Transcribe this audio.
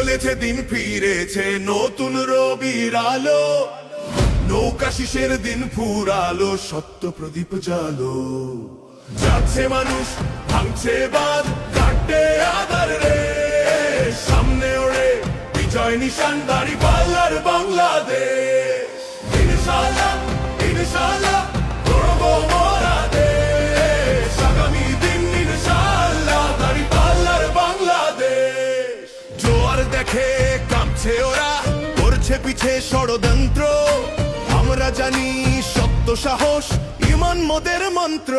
চলেছে দিন ফিরেছে নতুন রবির আলো, নৌকা শিশের দিন ফুরালো, সত্য প্রদীপ জালো। যাচ্ছে মানুষ ভাঙছে বাঁধ, কাটে আধার রে, সামনে ওড়ে বিজয় নিশান দাঁড়িপাল্লার বাংলাদেশ। ইনশাআল্লাহ ইনশাআল্লাহ গর্ব মোরা দেশ, আগামী দিন ইনশাআল্লাহ দাঁড়িপাল্লার বাংলাদেশ। জোয়ার দেখে কাঁপছে ওরা, করছে পিছে ষড়যন্ত্র, আমরা জানি সত্য সাহস ইমান মোদের মন্ত্র।